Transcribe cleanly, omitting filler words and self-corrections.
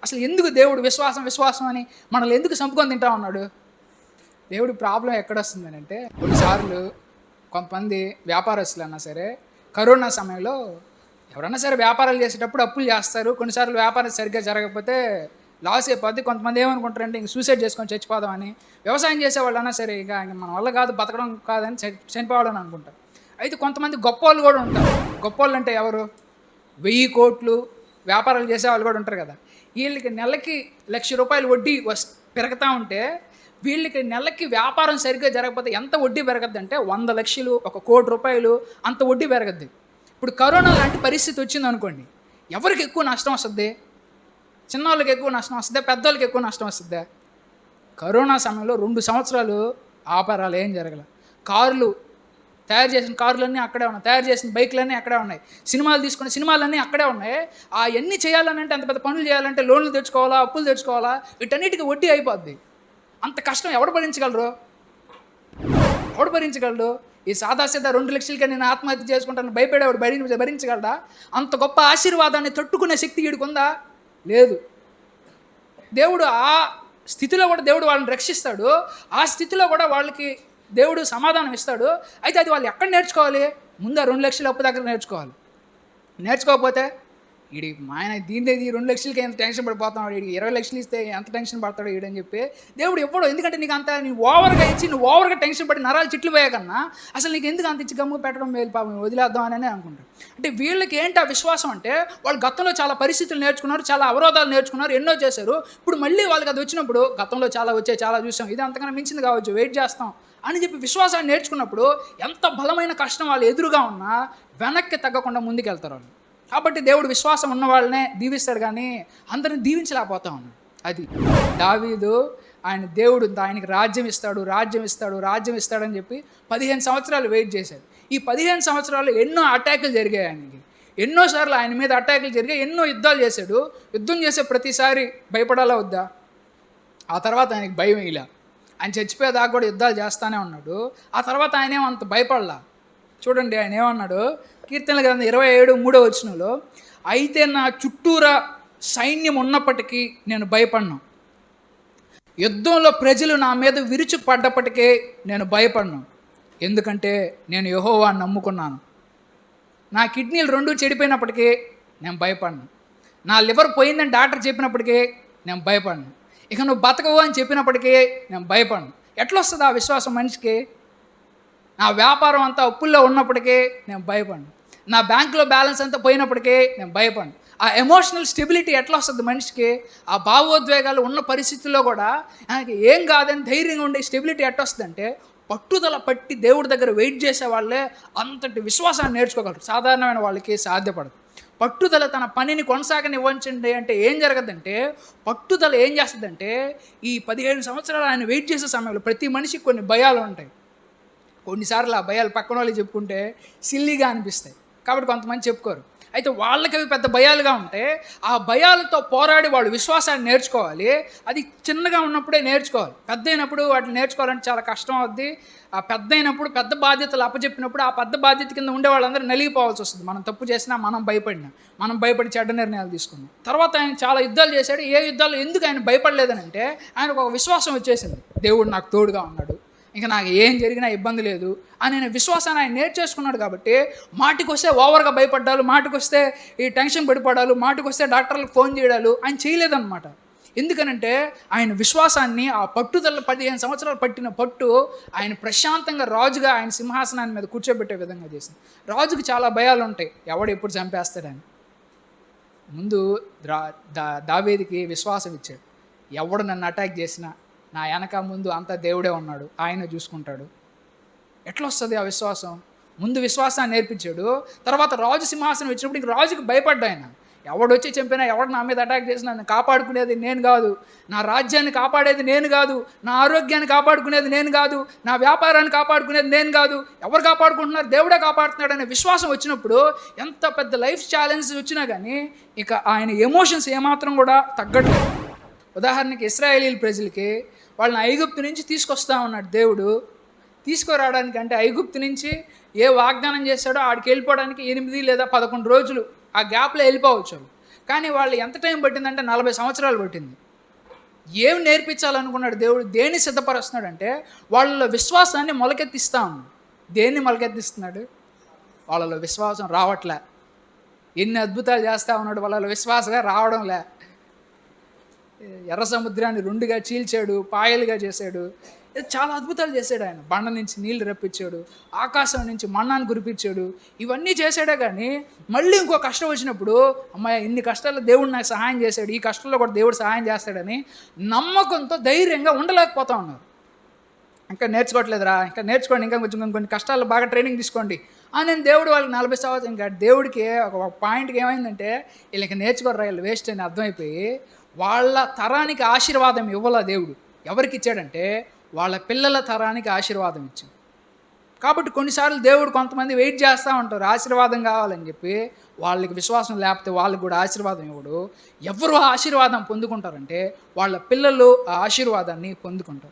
అసలు ఎందుకు దేవుడు విశ్వాసం విశ్వాసం అని మనల్ని ఎందుకు చంపుకొని తింటా ఉన్నాడు? దేవుడి ప్రాబ్లం ఎక్కడొస్తుందని అంటే, కొన్నిసార్లు కొంతమంది వ్యాపారస్తులు అన్నా సరే కరోనా సమయంలో ఎవరన్నా సరే వ్యాపారాలు చేసేటప్పుడు అప్పులు చేస్తారు. కొన్నిసార్లు వ్యాపారం సరిగ్గా జరగకపోతే లాస్ అయిపోద్ది. కొంతమంది ఏమనుకుంటారంటే ఇంక సూసైడ్ చేసుకొని చచ్చిపోదామని. వ్యవసాయం చేసేవాళ్ళన్నా సరే ఇక మన వల్ల కాదు, బతకడం కాదని చనిపోవాలని అనుకుంటారు. అయితే కొంతమంది గొప్పోళ్ళు కూడా ఉంటారు. గొప్పోళ్ళు అంటే ఎవరు? 1000 కోట్లు వ్యాపారాలు చేసేవాళ్ళు కూడా ఉంటారు కదా. వీళ్ళకి నెలకి ₹1,00,000 వడ్డీ పెరుగుతూ ఉంటే, వీళ్ళకి నెలకి వ్యాపారం సరిగ్గా జరగకపోతే ఎంత వడ్డీ పెరగద్దంటే 100 లక్షలు, ₹1,00,00,000 అంత వడ్డీ పెరగద్ది. ఇప్పుడు కరోనా లాంటి పరిస్థితి వచ్చిందనుకోండి, ఎవరికి ఎక్కువ నష్టం వస్తుంది? చిన్నోళ్ళకి ఎక్కువ నష్టం వస్తుందా? పెద్దోళ్ళకి ఎక్కువ నష్టం వస్తుందా? కరోనా సమయంలో 2 సంవత్సరాలు వ్యాపారాలు ఏం జరగల. తయారు చేసిన కార్లన్నీ అక్కడే ఉన్నాయి, తయారు చేసిన బైకులన్నీ అక్కడే ఉన్నాయి, సినిమాలు తీసుకునే సినిమాలన్నీ అక్కడే ఉన్నాయి. అవన్నీ చేయాలనంటే, అంత పెద్ద పనులు చేయాలంటే లోన్లు తెచ్చుకోవాలా, అప్పులు తెచ్చుకోవాలా, వీటన్నిటికీ వడ్డీ అయిపోద్ది. అంత కష్టం ఎవడు భరించగలరు? ఎవడు భరించగలడు? ఈ సాదాసీదా 2 లక్షలకే నేను ఆత్మహత్య చేసుకుంటాను భయపడేవాడు భరించగలడా? అంత గొప్ప ఆశీర్వాదాన్ని తట్టుకునే శక్తి వీడికుందా? లేదు. దేవుడు ఆ స్థితిలో కూడా దేవుడు వాళ్ళని రక్షిస్తాడు. ఆ స్థితిలో కూడా వాళ్ళకి దేవుడు సమాధానం ఇస్తాడు. అయితే అది వాళ్ళు ఎక్కడ నేర్చుకోవాలి? ముందు 2 లక్షల అప్పు దగ్గర నేర్చుకోవాలి. నేర్చుకోకపోతే ఆయన దీని 2 లక్షలకి ఎంత టెన్షన్ పడిపోతున్నాడు, వీడికి 20 లక్షలు ఇస్తే ఎంత టెన్షన్ పడతాడు వీడని చెప్పి దేవుడు ఎప్పుడో, ఎందుకంటే నీకు అంత నువ్వు ఓవర్గా ఇచ్చి నువ్వు ఓవర్గా టెన్షన్ పడి నరాలు చిట్లు పోయా కన్నా అసలు నీకు ఎందుకు అంత ఇచ్చి గమ్ము పెట్టడం మేలు, పాపం వదిలేద్దాం అని అనుకుంటాడు. అంటే వీళ్ళకి ఏంటి ఆ విశ్వాసం అంటే, వాళ్ళు గతంలో చాలా పరిస్థితులు నేర్చుకున్నారు, చాలా అవరోధాలు నేర్చుకున్నారు, ఎన్నో చేశారు. ఇప్పుడు మళ్ళీ వాళ్ళకి అది వచ్చినప్పుడు గతంలో చాలా వచ్చాయి, చాలా చూసాం, ఇది అంతకన్నా మించింది కావచ్చు, వెయిట్ చేస్తాం అని చెప్పి విశ్వాసాన్ని నేర్చుకున్నప్పుడు ఎంత బలమైన కష్టం వాళ్ళు ఎదురుగా ఉన్నా వెనక్కి తగ్గకుండా ముందుకెళ్తారు వాళ్ళు. కాబట్టి దేవుడు విశ్వాసం ఉన్న వాళ్ళనే దీవిస్తాడు, కానీ అందరిని దీవించలేకపోతా ఉన్నాడు. అది దావీదు, దేవుడు ఆయనకి రాజ్యం ఇస్తాడని చెప్పి 15 సంవత్సరాలు వెయిట్ చేశాడు. ఈ 15 సంవత్సరాలు ఎన్నో అటాకులు జరిగాయి ఆయనకి, ఎన్నోసార్లు ఆయన మీద అటాకులు జరిగాయి, ఎన్నో యుద్ధాలు చేశాడు. యుద్ధం చేసే ప్రతిసారి భయపడాలా వద్దా? ఆ తర్వాత ఆయనకి భయం ఇలా, ఆయన చచ్చిపోయేదాకా కూడా యుద్ధాలు చేస్తూనే ఉన్నాడు. ఆ తర్వాత ఆయన ఏమంత భయపడలా. చూడండి ఆయన ఏమన్నాడు, కీర్తనల గ్రంథం 27:3 అయితే నా చుట్టూరా సైన్యం ఉన్నప్పటికీ నేను భయపడను, యుద్ధంలో ప్రజలు నా మీద విరుచుకుపడ్డప్పటికీ నేను భయపడను, ఎందుకంటే నేను యెహోవాను నమ్ముకున్నాను. నా కిడ్నీలు 2 చెడిపోయినప్పటికీ నేను భయపడను, నా లివర్ పోయిందని డాక్టర్ చెప్పినప్పటికీ నేను భయపడను, ఇక నువ్వు బతకవు అని చెప్పినప్పటికీ నేను భయపడను. ఎట్లా వస్తుంది ఆ విశ్వాసం మనిషికి? నా వ్యాపారం అంతా అప్పుల్లో ఉన్నప్పటికీ నేను భయపడను, నా బ్యాంకులో బ్యాలెన్స్ అంతా పోయినప్పటికీ నేను భయపడను. ఆ ఎమోషనల్ స్టెబిలిటీ ఎట్లా వస్తుంది మనిషికి? ఆ భావోద్వేగాలు ఉన్న పరిస్థితుల్లో కూడా ఆయనకి ఏం కాదని ధైర్యంగా ఉండే స్టెబిలిటీ ఎట్లా వస్తుందంటే, పట్టుదల పట్టి దేవుడి దగ్గర వెయిట్ చేసే వాళ్ళే అంతటి విశ్వాసాన్ని నేర్చుకోగలరు. సాధారణమైన వాళ్ళకి సాధ్యపడదు. పట్టుదల తన పనిని కొనసాగనివ్వండి అంటే ఏం జరగదంటే, పట్టుదల ఏం చేస్తుందంటే, ఈ 15 సంవత్సరాలు ఆయన వెయిట్ చేసే సమయంలో ప్రతి మనిషికి కొన్ని భయాలు ఉంటాయి. కొన్నిసార్లు ఆ భయాలు పక్కన వాళ్ళు చెప్పుకుంటే సిల్లీగా అనిపిస్తాయి, కాబట్టి కొంతమంది చెప్పుకోరు. అయితే వాళ్ళకి అవి పెద్ద భయాలుగా ఉంటే ఆ భయాలతో పోరాడి వాళ్ళు విశ్వాసాన్ని నేర్చుకోవాలి. అది చిన్నగా ఉన్నప్పుడే నేర్చుకోవాలి. పెద్ద అయినప్పుడు వాటిని నేర్చుకోవాలంటే చాలా కష్టం అవుద్ది. ఆ పెద్ద అయినప్పుడు పెద్ద బాధ్యతలు అప్పచెప్పినప్పుడు ఆ పెద్ద బాధ్యత కింద ఉండే వాళ్ళందరూ నలిగిపోవాల్సి వస్తుంది. మనం తప్పు చేసినా మనం భయపడి చెడ్డ నిర్ణయాలు తీసుకున్నాం. తర్వాత ఆయన చాలా యుద్ధాలు చేశాడు. ఏ యుద్ధాలు ఎందుకు ఆయన భయపడలేదని అంటే, ఆయనకు ఒక విశ్వాసం వచ్చేసింది, దేవుడు నాకు తోడుగా ఉన్నాడు, ఇంకా నాకు ఏం జరిగినా ఇబ్బంది లేదు అని నేను విశ్వాసాన్ని ఆయన నేర్చేసుకున్నాడు. కాబట్టి మాటికి వస్తే ఓవర్గా భయపడ్డాలు, మాటికి వస్తే ఈ టెన్షన్ పడిపడాలు, మాటికి వస్తే డాక్టర్లకు ఫోన్ చేయడాలు ఆయన చేయలేదన్నమాట. ఎందుకనంటే ఆయన విశ్వాసాన్ని, ఆ పట్టుదల 15 సంవత్సరాలు పట్టిన పట్టు ఆయన ప్రశాంతంగా రాజుగా ఆయన సింహాసనాన్ని మీద కూర్చోబెట్టే విధంగా చేసింది. రాజుకి చాలా భయాలు ఉంటాయి, ఎవడు ఎప్పుడు చంపేస్తాడని. ముందు దావీదుకి విశ్వాసం ఇచ్చాడు, ఎవడు నన్ను అటాక్ చేసినా నా వెనక ముందు అంతా దేవుడే ఉన్నాడు, ఆయన చూసుకుంటాడు. ఎట్లా వస్తుంది ఆ విశ్వాసం? ముందు విశ్వాసాన్ని నేర్పించాడు. తర్వాత రాజు సింహాసనం ఇచ్చినప్పుడు ఇంక రాజుకి భయపడ్డా ఆయన. ఎవడు వచ్చి చంపినా, ఎవడు నా మీద అటాక్ చేసినా నన్ను కాపాడుకునేది నేను కాదు, నా రాజ్యాన్ని కాపాడేది నేను కాదు, నా ఆరోగ్యాన్ని కాపాడుకునేది నేను కాదు, నా వ్యాపారాన్ని కాపాడుకునేది నేను కాదు, ఎవరు కాపాడుకుంటున్నారు? దేవుడే కాపాడుతున్నాడు అనే విశ్వాసం వచ్చినప్పుడు ఎంత పెద్ద లైఫ్ ఛాలెంజ్ వచ్చినా కానీ ఇక ఆయన ఎమోషన్స్ ఏమాత్రం కూడా తగ్గట్లేదు. ఉదాహరణకి ఇశ్రాయేలీల ప్రజలకి వాళ్ళని ఐగుప్తు నుంచి తీసుకొస్తా ఉన్నాడు దేవుడు. తీసుకురావడానికి అంటే ఐగుప్తు నుంచి ఏ వాగ్దానం చేశాడో ఆడికి వెళ్ళిపోవడానికి 8 లేదా 11 రోజులు ఆ గ్యాప్లో వెళ్ళిపోవచ్చు. కానీ వాళ్ళు ఎంత టైం పట్టిందంటే 40 సంవత్సరాలు పట్టింది. ఏం నేర్పించాలనుకున్నాడు దేవుడు, దేన్ని సిద్ధపరుస్తున్నాడంటే వాళ్ళలో విశ్వాసాన్ని మొలకెత్తిస్తా ఉన్నాడు. దేన్ని మొలకెత్తిస్తున్నాడు? వాళ్ళలో విశ్వాసం రావట్లే. ఎన్ని అద్భుతాలు చేస్తూ ఉన్నాడు, వాళ్ళలో విశ్వాసంగా రావడంలే. ఎర్ర సముద్రాన్ని 2గా చీల్చాడు, పాయలుగా చేశాడు. చాలా అద్భుతాలు చేశాడు ఆయన. బండ నుంచి నీళ్లు రప్పించాడు, ఆకాశం నుంచి మన్నాను కురిపించాడు. ఇవన్నీ చేశాడే కానీ మళ్ళీ ఇంకో కష్టం వచ్చినప్పుడు అమ్మాయి ఇన్ని కష్టాల్లో దేవుడు నాకు సహాయం చేశాడు, ఈ కష్టంలో కూడా దేవుడు సహాయం చేస్తాడని నమ్మకంతో ధైర్యంగా ఉండలేకపోతా ఉన్నారు. ఇంకా నేర్చుకోవట్లేదురా, ఇంకా నేర్చుకోండి, ఇంకా కొంచెం కొన్ని కష్టాలు బాగా ట్రైనింగ్ తీసుకోండి అని దేవుడు వాళ్ళకి 40 సంవత్సరాలు, ఇంకా దేవుడికి ఒక పాయింట్కి ఏమైందంటే వీళ్ళకి నేర్చుకోర్రా, వీళ్ళు వేస్ట్ అని అర్థమైపోయి వాళ్ళ తరానికి ఆశీర్వాదం ఇవ్వాల దేవుడు. ఎవరికి ఇచ్చాడంటే వాళ్ళ పిల్లల తరానికి ఆశీర్వాదం ఇచ్చాడు. కాబట్టి కొన్నిసార్లు దేవుడు కొంతమంది వెయిట్ చేస్తూ ఉంటారు ఆశీర్వాదం కావాలని చెప్పి. వాళ్ళకి విశ్వాసం లేకపోతే వాళ్ళకి కూడా ఆశీర్వాదం ఇవ్వడు. ఎవరు ఆశీర్వాదం పొందుకుంటారంటే వాళ్ళ పిల్లలు ఆ ఆశీర్వాదాన్ని పొందుకుంటారు.